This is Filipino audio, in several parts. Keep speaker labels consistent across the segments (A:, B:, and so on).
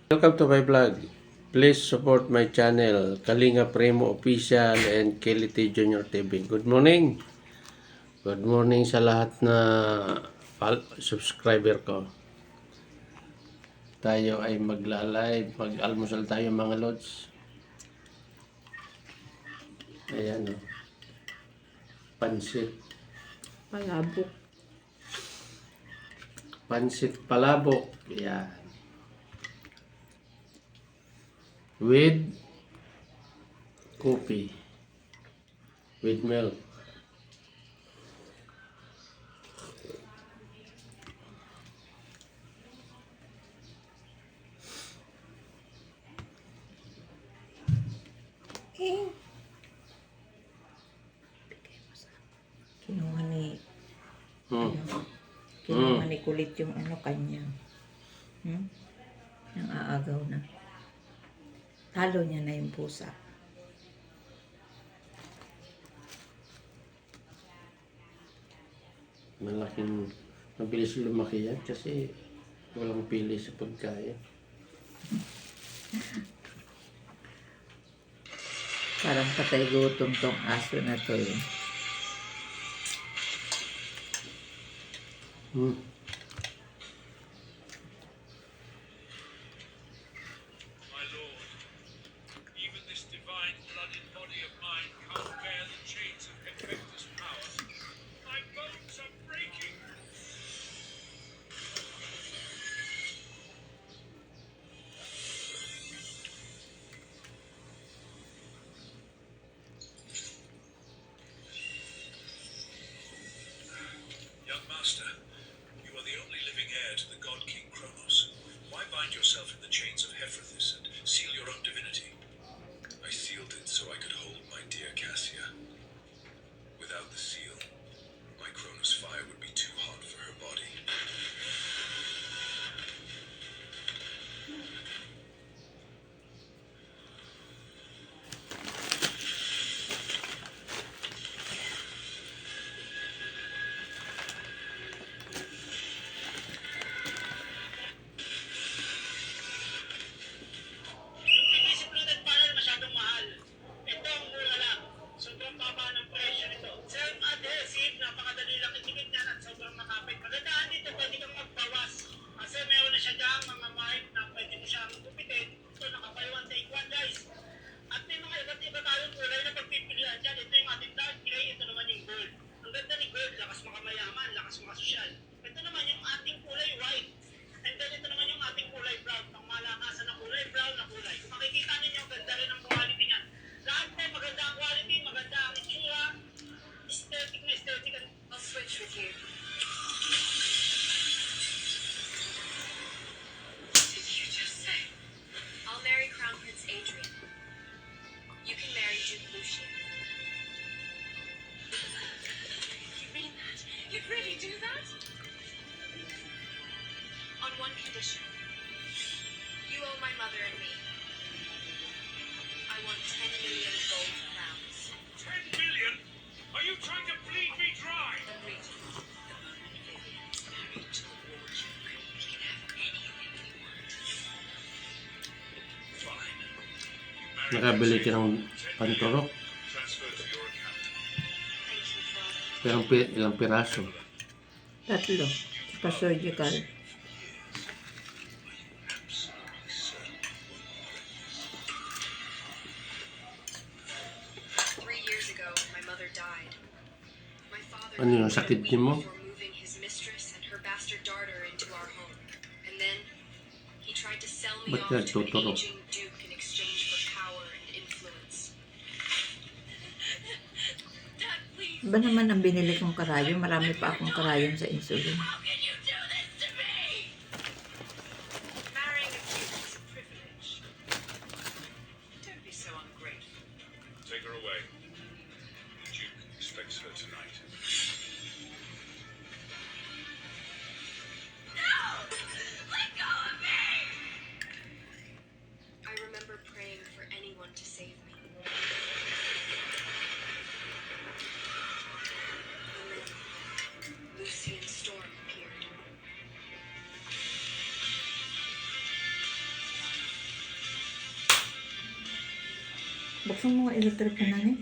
A: Welcome to my vlog. Please support my channel, Kalinga Primo Official and Kelly T. Junior TV. Good morning. Good morning sa lahat na subscriber ko. Tayo ay magla-live, mag-almusal tayo mga lods. Ayan o. Pansit.
B: Palabok.
A: Pansit palabok. Ayan. With coffee. With milk.
B: Kinuha ni
A: Hmm.
B: kinuha ni kulit yung kanya. Yung aagaw na. Talo niya na yung pusa.
A: Mabilis lumaki yan kasi walang pili sa pagkain.
B: Parang patay gutom tong aso na to eh.
C: My Lord, even this divine-blooded body of mine can't bear the chains of Hephaestus' power. My bones are breaking. Young master, you are the only living heir to the god King Kronos. Why bind yourself in the chains of Hephaestus and seal your own divinity? I sealed it so I could hold my dear Cassia. Without the seal, my Kronos fire would be too hot for her body. Inisip lang ng panel masyadong mahal. Ito ang mura lang. Sobrang baba ng presyo nito. Self-adhesive, napakadali lang itikit niyan at sobrang makapit. Magandaan dito, pwede kang magbawas. Kasi meron na siya dyan mga mic na pwede mo siyang gupitin. Ito, naka-buy one take one guys. At may mga iba't iba tayong kulay na pagpipilian dyan. Ito yung ating dark gray, ito naman yung gold. Ang ganda ni gold, lakas makamayaman, lakas makasosyal. Ito naman yung ating kulay white. And then ito naman yung ating kulay brown, pang malakasan na kulay, brown na kulay. Kung makikita ninyo, ganda rin ang quality niyan. Lahat po maganda ang quality, maganda ang itsura, aesthetic na aesthetic. I'll switch with you.
D: What did you just say? I'll marry Crown Prince Adrian. You can marry Duke Lucian. You mean that? You'd really do that? On one condition. You owe my mother and me. I want 10 million gold crowns.
C: 10 million? Are you trying to bleed me dry?
D: Agreed. Married to the warrior. We can have anything we want.
C: Fine. You marry
A: Nakabili ka ng
C: 10 million.
A: panturok.
C: Transfer to your account.
D: Thank you, Father.
A: Pero ilang piraso.
B: Tatlo. Pa-surgical.
C: Absolutely certain.
D: 3 years ago, my mother died. My father
A: Ano yung sakit niyo mo?
D: before moving his mistress and her bastard daughter into our home. And then he tried to sell me
A: Ba't
D: off to an
A: nagtuturo?
D: aging duke in exchange for power and influence. Dad, please.
B: Ba naman ang binili kong karayom? Marami pa akong karayom sa insulin.
D: How can you do this to me? Marrying a duke is a privilege. Don't be so ungrateful.
C: Take her away. The Duke expects her tonight.
D: No! Let go of me! I remember praying for anyone to save me. And then Lucy and Storm appeared.
B: Buksan mo nga electric ka na ni.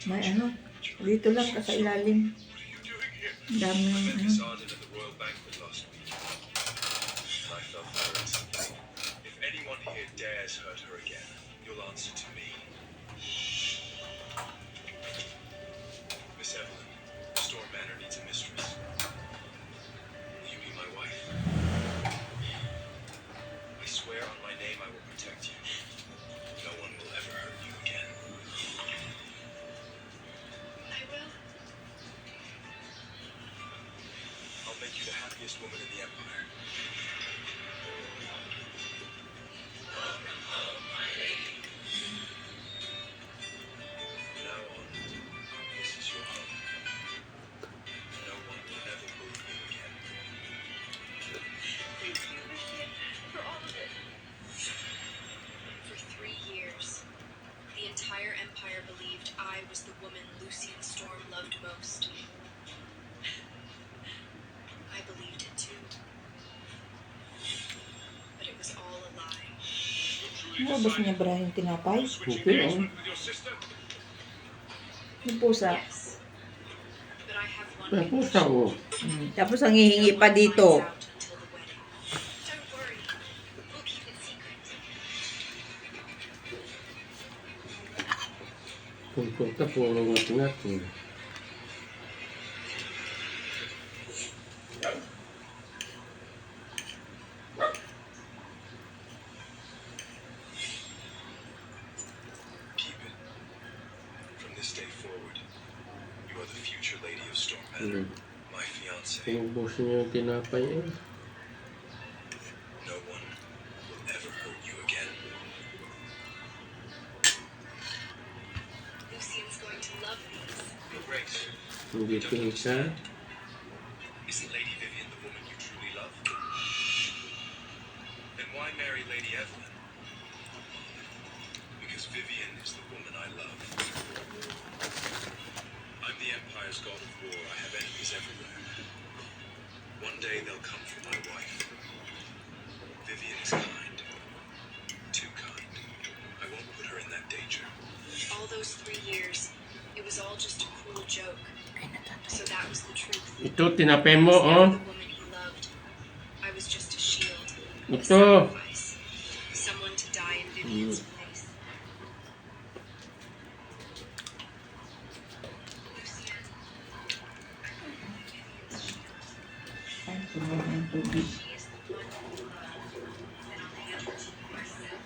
B: May ano. Dito lang ka sa ilalim. Ang dami ng ano.
E: Sergeant at the Royal Banquet last week. And I felt very something. If anyone here dares hurt her again, you'll answer to me. Miss Evelyn, Storm Manor needs a mistress. Will you be my wife? I swear on my name I will protect you. No one will ever hurt you again.
D: I will.
E: I'll make you the happiest woman in the Empire. From now on, this is your home. No one will ever move you again.
D: Thank you, Lucian, for all of it. For 3 years, the entire Empire believed I was the woman Lucian Storm loved most. I believed it too. But it was all a lie.
B: Naubos niya ba yung tinapay?
A: Okay, oh.
B: Yung pusa.
D: Yes. But I have one
A: May pusa, oh.
B: Tapos ang hihingi pa dito.
D: Until the wedding. Don't worry. We'll keep it secret.
A: Kung ka, puro ngat-ngat, eh.
E: Keep it. From this day forward, you are the future lady of Storm Manor, my fiancée.
A: Inubos niya yung tinapay, eh.
E: No one will ever hurt you again.
D: Lucian's going to love these.
E: Your Grace,
A: Hindi pinsa.
E: isn't Lady Vivian the woman you truly love? Then why marry Lady Evelyn? Because Vivian is the woman I love. I'm the Empire's god of war. I have enemies everywhere. One day they'll come for my wife. Vivian is kind. Too kind. I won't put her in that danger.
D: All those 3 years, it was all just a cruel joke. So that was the truth.
A: Ito, tinapay mo,
D: I was
A: oh.
D: never the woman he loved. I was just a shield. A
A: Ito.
D: sacrifice. Someone to die in Vivian's place. Lucian,
B: Ay, puno na yung tubig.
D: she is the one you love. And I'll hand her to you myself.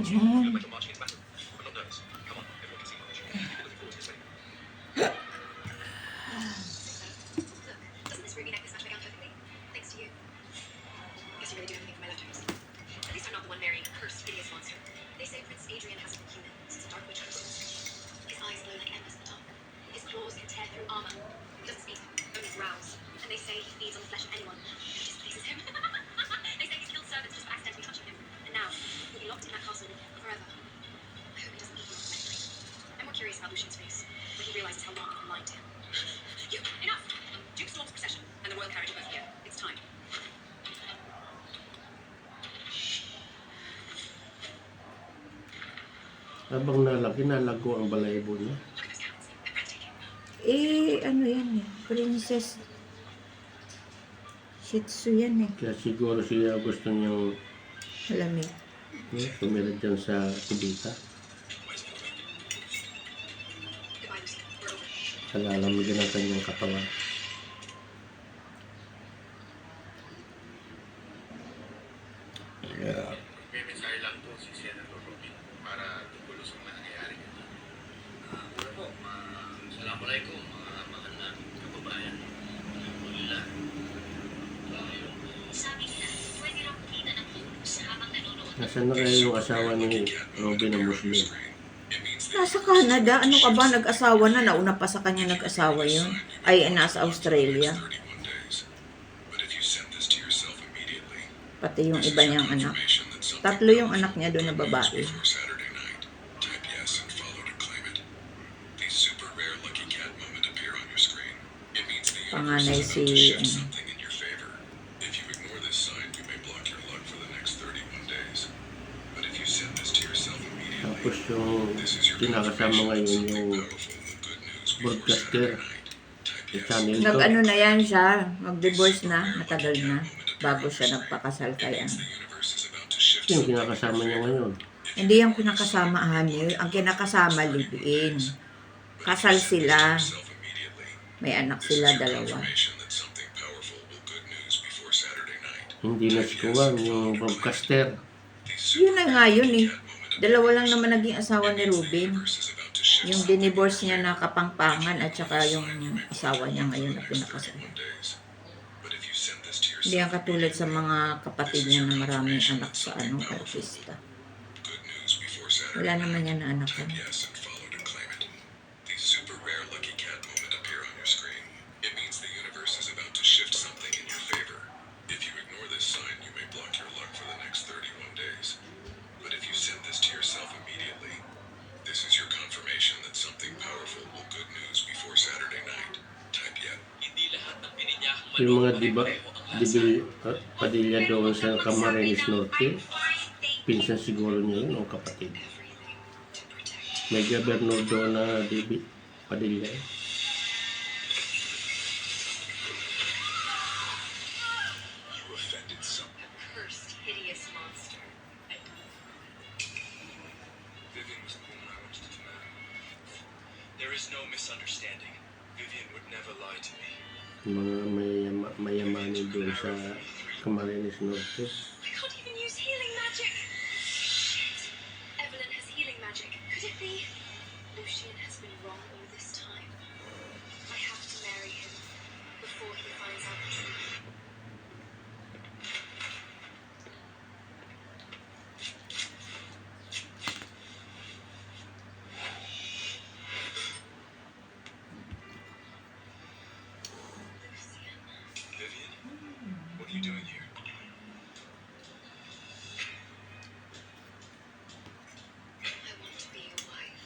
E: towards you. You look like you're marching into battle. I'm not nervous. Come on, everyone can see March. You're looking forward to this wedding.
D: Look, doesn't this ruby necklace match my gown perfectly? Thanks to you. Guess you really do everything for my leftovers. At least I'm not the one marrying a cursed, hideous monster. They say Prince Adrian hasn't been human since a dark witch cursed him. His eyes glow like embers in the dark. His claws can tear through armor. He doesn't speak, only growls. And they say he feeds on the flesh of anyone who displeases him. They say he's killed servants just for accidentally touching him. And now, he'll be locked in that castle forever. I hope he doesn't eat me mentally. I'm more curious about Lucian's face when he realizes how long I've lied to him. You, enough! Duke Storm's procession and the royal carriage are both here. It's time.
A: Habang nalaki, nalago ang balahibo niya.
D: Look at those cats. They're breathtaking.
B: Ano yan eh. Princess Shih Tzu yan eh.
A: Kaya siguro siya gusto niyang
B: Malamig.
A: tumira dyan sa kubita.
D: Goodbye, Lucy. We're over.
A: Nalalamigin ang kanyang katawan.
F: May lang po si Senator Robin para tungkol sa mga nangyayari nito. Una po, assalamualaikum mga mahal na kababayan. Alhamdulillah.
D: Sabi nila, pwede raw kumita ng bonus habang nanonood.
A: Nasaan na kaya yung asawa ni Robin na Muslim?
B: Nasa Canada. Ano ka ba? Nag-asawa na. Nauna pa sa kanya nag-asawa yun. Ay, nasa Australia.
E: 31 days. But if you send this to yourself immediately,
B: Pati yung iba niyang anak.
E: information that something
B: 3 yung anak niya doon na babae.
E: before Saturday night, type yes and follow to claim it. The super rare lucky cat moment appear on your screen. It means the
B: Panganay
E: universe is about to
B: si,
E: shift something in your favor. If you ignore this sign, you may block your luck for the next 31 days. But if you send this to yourself immediately,
A: Tapos yung
E: this is your
A: kinakasama
E: confirmation that
A: ngayon
E: something
A: yung
E: powerful and good news before
A: broadcaster
E: Saturday night. Type
A: sa
E: yes.
A: channel to.
B: Nag-ano na yan siya. Mag-divorce na. Matagal na. Bago siya nagpakasal kay ano.
E: The universe is about to shift
A: Yung
E: something.
A: kinakasama niya ngayon.
B: Hindi yung kinakasama, honey. Ang kinakasama, live-in. Kasal sila.
E: Yourself immediately.
B: May anak sila, dalawa.
E: Confirmation that something powerful will good news before Saturday night.
A: Hindi na si Kuwan, yung broadcaster.
B: Yun na nga yun eh. Dalawa lang naman naging asawa ni Ruben. Yung dinivorce niya na kapangpangan at saka yung asawa niya ngayon na pinakasal. Hindi yan katulad sa mga kapatid niya na maraming anak sa artista. Wala naman yan na anak yan.
E: Yes, and follow to claim it. The super rare lucky cat moment appear on your screen. It means the universe is about to shift something in your favor. If you ignore this sign, you may block your luck for the next 31 days. But if you send this to yourself immediately, this is your confirmation that something powerful will good news before Saturday night. Type yet.
F: Hindi lahat ng pininyahang
A: Yung mga
F: manok
A: Padilla doon sa Camarines Norte, pinsan siguro niya yun o kapatid. May gobernador doon na Padilla.
E: You offended someone.
D: A cursed, hideous monster.
E: Vivian was the woman I wanted to marry. There is no misunderstanding. Vivian would never lie to me.
A: Mga mayamanin doon sa Camarines Norte.
D: I can't even use healing magic. Shit. Evelyn has healing magic. Could it be? Lucian has been wrong all this time. I have to marry him before he finds out the truth. Lucian.
E: Vivian? What are you doing here?
D: I want to be your wife.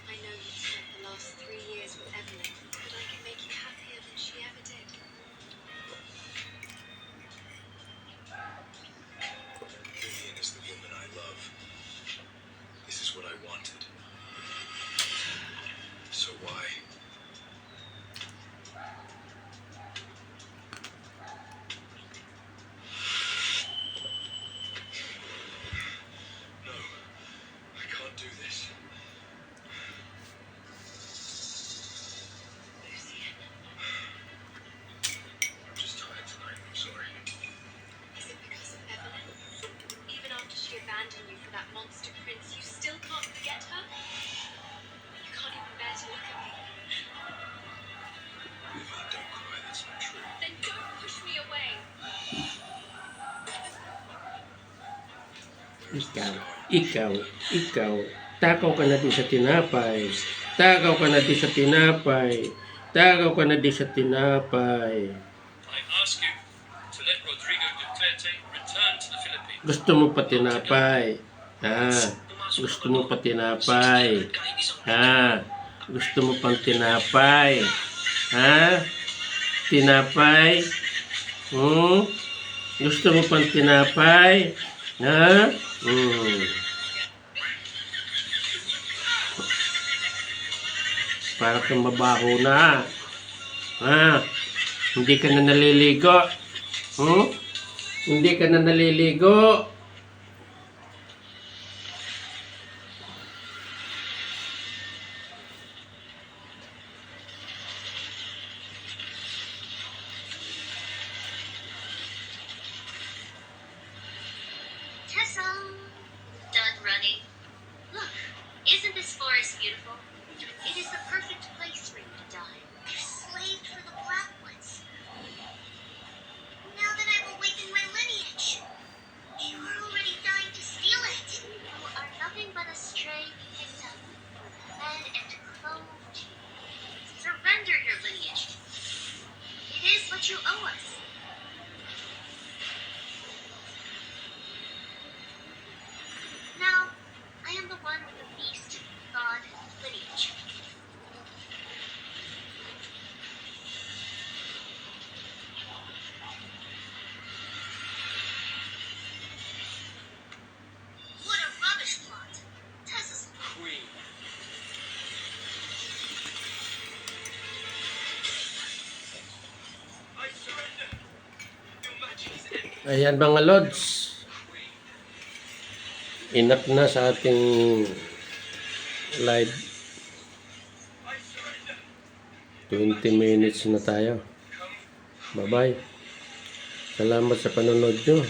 D: I know you've spent the last 3 years with Evelyn, but I can make you happier than she ever did.
A: Ikaw, takaw ka na di sa tinapay. Takaw ka na di sa tinapay. Takaw ka na di sa tinapay.
F: I ask you to let Rodrigo Duterte return to the Philippines.
A: Gusto mo pa tinapay? Ha? Gusto mo pa tinapay? Ha? Gusto mo pang tinapay? Ha? Tinapay? Gusto mo pang tinapay? Ha? Para kang mabaho na. Ha? Hindi ka na naliligo. Hindi ka na naliligo.
D: Tessa, done running. Look, isn't this forest beautiful? It is the perfect place for you to die. You slaved for the Black Ones. Now that I've awakened my lineage, you are already dying to steal it. You are nothing but a stray picked up, fed and clothed you. Surrender your lineage. It is what you owe us. Now, I am the one with the beast, god, lineage. What a rubbish plot. Tessa's
F: Queen.
C: I surrender. Your Majesty's enemy.
A: Ayan mga Lods. Enough na sa ating live.
C: I surrender.
A: 20 minutes na tayo. Bye-bye. Salamat sa panonood nyo.